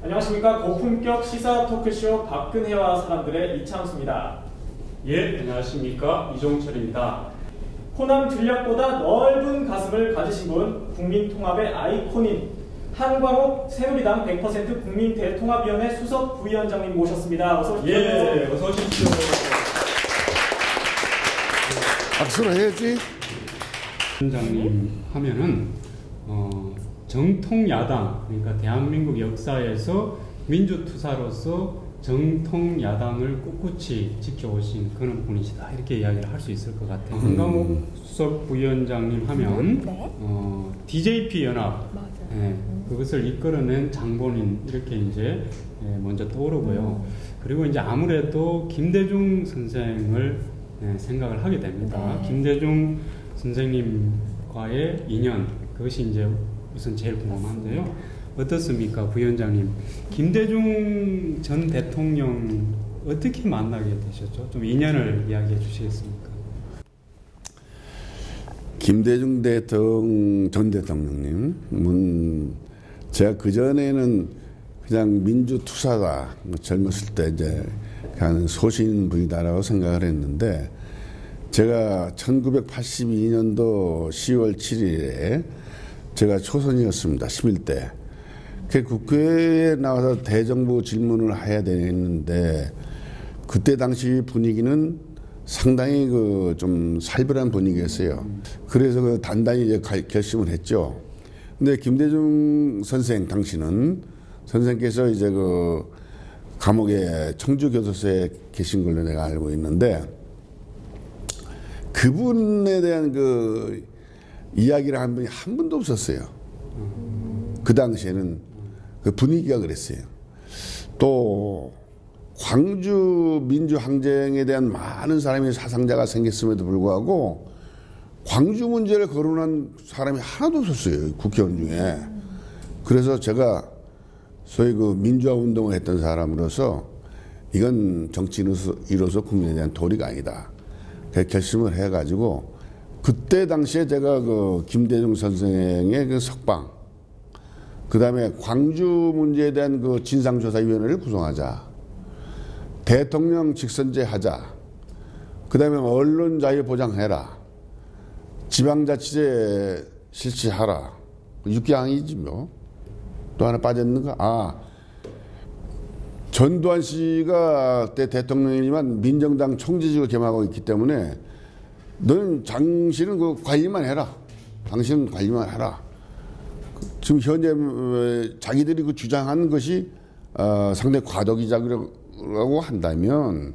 안녕하십니까. 고품격 시사 토크쇼 박근혜와 사람들의 이창수입니다. 예, 안녕하십니까. 이종철입니다. 호남 들녘보다 넓은 가슴을 가지신 분, 국민통합의 아이콘인 한광욱 새누리당 100% 국민대통합위원회 수석 부위원장님 모셨습니다. 어서 오십시오. 예, 어서 오십시오. 박수로 해야지. 위원장님 하면은 정통 야당, 그러니까 대한민국 역사에서 민주투사로서 정통 야당을 꿋꿋이 지켜오신 그런 분이시다, 이렇게 이야기를 할 수 있을 것 같아요. 한광욱 수석 부위원장님 하면 네. DJP 연합, 맞아요. 예, 그것을 이끌어낸 장본인, 이렇게 이제 먼저 떠오르고요. 그리고 이제 아무래도 김대중 선생을 생각을 하게 됩니다. 네. 김대중 선생님과의 인연, 그것이 이제 우선 제일 궁금한데요. 어떻습니까, 부위원장님? 김대중 전 대통령 어떻게 만나게 되셨죠? 좀 인연을 이야기해 주시겠습니까? 김대중 전 대통령님, 제가 그전에는 그냥 민주투사다, 젊었을 때 이제 그냥 소신분이다라고 생각을 했는데, 제가 1982년도 10월 7일에 제가 초선이었습니다. 11대. 그 국회에 나와서 대정부 질문을 해야 되는데, 그때 당시 분위기는 상당히 좀 살벌한 분위기였어요. 그래서 단단히 이제 결심을 했죠. 근데 김대중 선생 당시는 선생께서 이제 감옥에 청주교도소에 계신 걸로 내가 알고 있는데, 그분에 대한 이야기를 한 분이 한 분도 없었어요. 그 당시에는 그 분위기가 그랬어요. 또 광주 민주항쟁에 대한 많은 사람이 사상자가 생겼음에도 불구하고 광주 문제를 거론한 사람이 하나도 없었어요, 국회의원 중에. 그래서 제가 소위 민주화 운동을 했던 사람으로서 이건 정치인으로서 국민에 대한 도리가 아니다, 결심을 해가지고, 그때 당시에 제가 김대중 선생의 석방, 그 다음에 광주 문제에 대한 진상조사위원회를 구성하자, 대통령 직선제 하자, 그 다음에 언론 자유 보장해라, 지방자치제 실시하라, 6개항이지 뭐. 또 하나 빠졌는가? 전두환 씨가 그때 대통령이지만 민정당 총재직을 겸하고 있기 때문에 당신은 관리만 해라. 당신은 관리만 해라. 지금 현재 자기들이 주장하는 것이 상당히 과도기자라고 한다면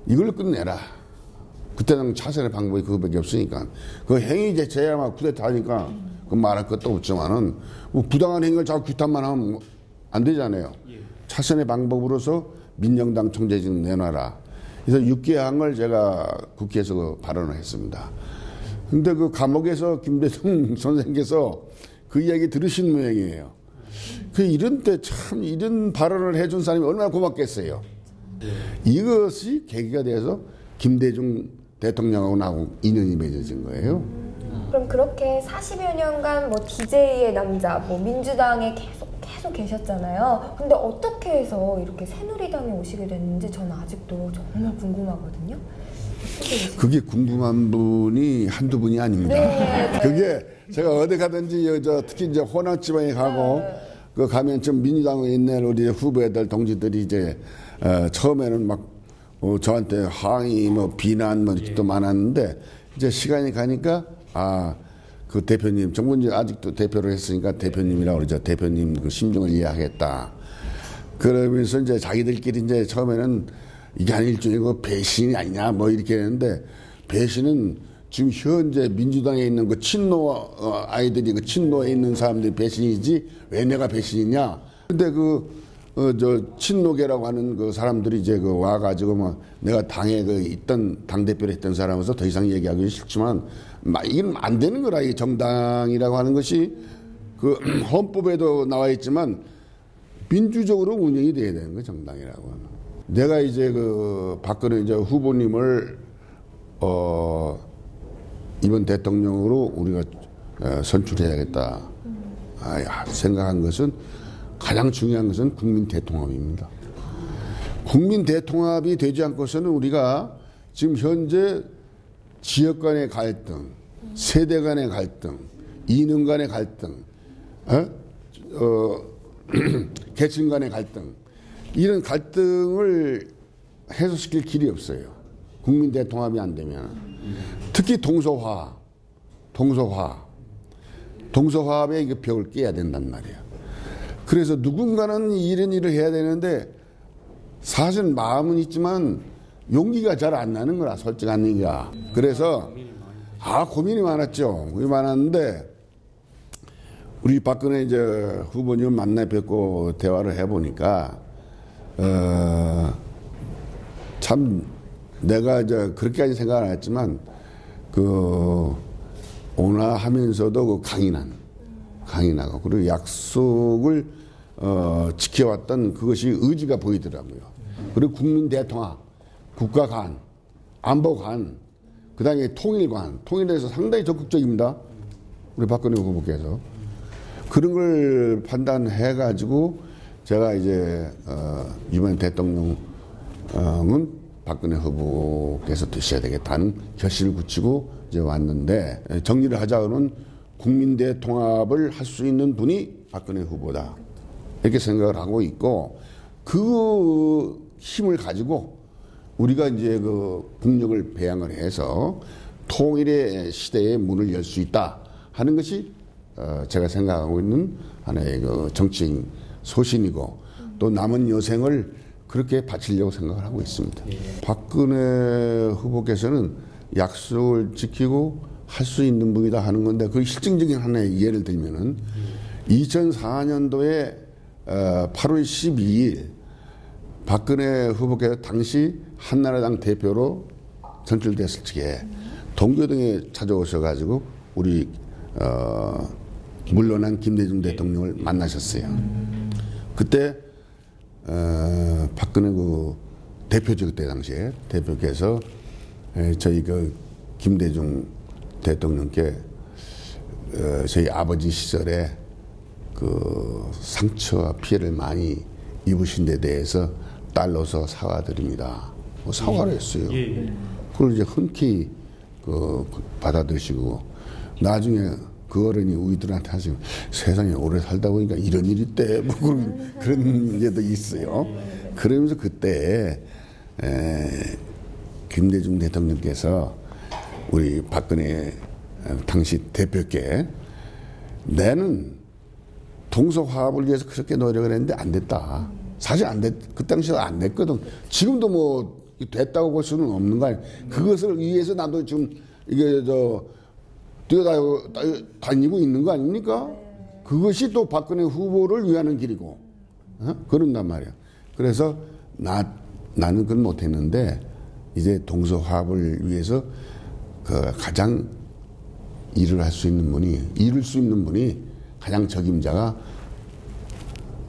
이걸 끝내라. 그때는 차선의 방법이 그거밖에 없으니까. 그 행위 자체야 막 쿠데타니까 말할 것도 없지만은 부당한 행위를 자꾸 규탄만 하면 안 되잖아요. 차선의 방법으로서 민정당 총재직 내놔라. 그래서 6개항을 제가 국회에서 발언을 했습니다. 근데 감옥에서 김대중 선생께서 그 이야기 들으신 모양이에요. 이런 때 참 이런 발언을 해준 사람이 얼마나 고맙겠어요. 이것이 계기가 돼서 김대중 대통령하고 나하고 인연이 맺어진 거예요. 그럼 그렇게 40여 년간 DJ의 남자, 민주당에 계속 계셨잖아요. 근데 어떻게 해서 이렇게 새누리당에 오시게 됐는지 저는 아직도 정말 궁금하거든요. 그게 궁금한 분이 한두 분이 아닙니다. 네. 그게 제가 어디 가든지 특히 이제 호남 지방에 가고 가면 좀 민주당에 있는 우리 후배들 동지들이 이제 처음에는 막 저한테 항의 비난 또 많았는데, 이제 시간이 가니까 그 대표님, 정문진 아직도 대표를 했으니까 대표님이라고 그러죠. 대표님 심정을 이해하겠다. 그러면서 이제 자기들끼리 이제 처음에는 이게 한 일종의 배신이 아니냐 이렇게 했는데, 배신은 지금 현재 민주당에 있는 친노 아이들이 친노에 있는 사람들이 배신이지 왜 내가 배신이냐. 근데 친노계라고 하는 사람들이 이제 와가지고 내가 당에 있던 당대표를 했던 사람으로서 더 이상 얘기하기 싫지만 이건 안 되는 거라. 이 정당이라고 하는 것이 헌법에도 나와 있지만 민주적으로 운영이 돼야 되는 거, 정당이라고. 내가 이제 박근혜 이제 후보님을 이번 대통령으로 우리가 선출해야겠다 생각한 것은 가장 중요한 것은 국민 대통합입니다. 국민 대통합이 되지 않고서는 우리가 지금 현재 지역 간의 갈등, 세대 간의 갈등, 이념 간의 갈등, 계층 간의 갈등, 이런 갈등을 해소시킬 길이 없어요. 국민 대통합이 안 되면. 특히 동서화합의 벽을 깨야 된단 말이에요. 그래서 누군가는 이런 일을 해야 되는데 사실 마음은 있지만 용기가 잘 안 나는 거라, 솔직한 얘기야. 그래서 고민이 많았죠. 고민이 많았는데 우리 박근혜 이제 후보님을 만나 뵙고 대화를 해보니까 참 내가 이제 그렇게까지 생각을 안 했지만 온화하면서도 강인하고 그리고 약속을 지켜왔던 그것이 의지가 보이더라고요. 그리고 국민 대통합, 국가 간, 안보 간, 그다음에 통일에 대해서 상당히 적극적입니다. 우리 박근혜 후보께서 그런 걸 판단해가지고 제가 이제 이번 대통령은 박근혜 후보께서 되셔야 되겠다는 결심을 굳히고 이제 왔는데, 정리를 하자고는 국민 대통합을 할 수 있는 분이 박근혜 후보다 이렇게 생각을 하고 있고, 그 힘을 가지고 우리가 이제 그 국력을 배양을 해서 통일의 시대의 문을 열 수 있다 하는 것이 제가 생각하고 있는 하나의 그 정치인 소신이고, 또 남은 여생을 그렇게 바치려고 생각을 하고 있습니다. 박근혜 후보께서는 약속을 지키고 할 수 있는 분이다 하는 건데, 그 실증적인 하나의 예를 들면은 2004년도에 8월 12일 박근혜 후보께서 당시 한나라당 대표로 선출됐을 적에 동교동에 찾아오셔가지고 우리 물러난 김대중 대통령을 만나셨어요. 그때 박근혜 그 대표죠, 그때 당시에 대표께서 저희 그 김대중 대통령께 저희 아버지 시절에 그 상처와 피해를 많이 입으신 데 대해서 딸로서 사과드립니다. 뭐 사과를 했어요. 그걸 이제 흔쾌히 받아들이시고, 나중에 그 어른이 우리들한테 하시고, 세상에 오래 살다 보니까 이런 일이 있대, 뭐 그런 게도 있어요. 그러면서 그때 김대중 대통령께서 우리 박근혜 당시 대표께, 내는 동서화합을 위해서 그렇게 노력을 했는데 안 됐다. 사실 그 당시에 안 됐거든. 지금도 뭐 됐다고 볼 수는 없는 거 아니야. 그것을 위해서 나도 지금 이게 뛰어다니고 있는 거 아닙니까? 그것이 또 박근혜 후보를 위하는 길이고, 그런단 말이야. 그래서 나는 그건 못했는데, 이제 동서화합을 위해서 가장 이룰 수 있는 분이 가장 적임자가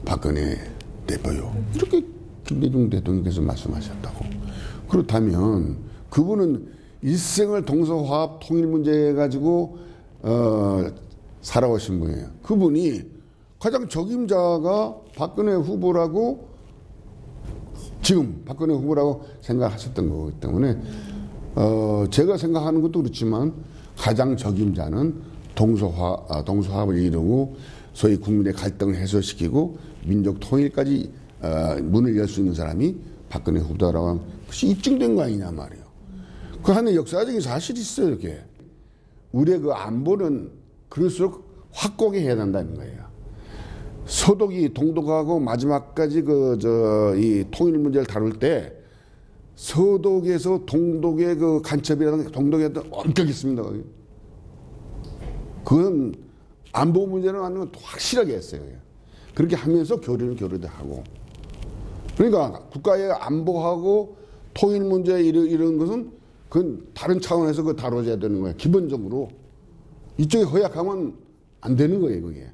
박근혜 대표요. 이렇게 김대중 대통령께서 말씀하셨다고. 그렇다면 그분은 일생을 동서화합 통일 문제 가지고 살아오신 분이에요. 그분이 가장 적임자가 박근혜 후보라고, 지금 박근혜 후보라고 생각하셨던 거기 때문에 제가 생각하는 것도 그렇지만 가장 적임자는 동서화합을 이루고 소위 국민의 갈등을 해소시키고 민족 통일까지 문을 열 수 있는 사람이 박근혜 후보다라고 하면 그것이 입증된 거 아니냐 말이에요. 그 하는 역사적인 사실이 있어요. 이렇게 우리의 그 안보는 그럴수록 확고하게 해야 된다는 거예요. 서독이 동독하고 마지막까지 이 통일 문제를 다룰 때 서독에서 동독의 그 간첩이라는 게 동독에 엄격했습니다. 그건 안보 문제는 완전 확실하게 했어요. 그렇게 하면서 교류도 하고. 그러니까 국가의 안보하고 통일 문제 이런 것은 그건 다른 차원에서 그 다뤄져야 되는 거예요. 기본적으로. 이쪽에 허약하면 안 되는 거예요, 그게.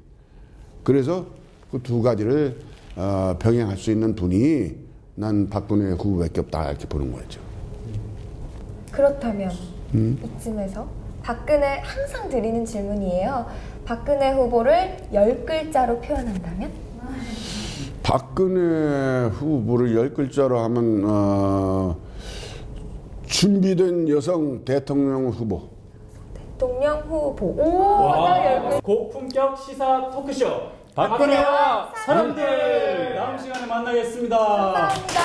그래서 그 두 가지를 병행할 수 있는 분이 난 박근혜 후보밖에 없다, 이렇게 보는 거죠. 그렇다면 이쯤에서 박근혜 항상 드리는 질문이에요. 박근혜 후보를 10글자로 표현한다면? 박근혜 후보를 10글자로 하면 준비된 여성 대통령 후보. 대통령 후보. 오, 나 고품격 시사 토크쇼 박근혜와 사람들 다음 시간에 만나겠습니다. 감사합니다.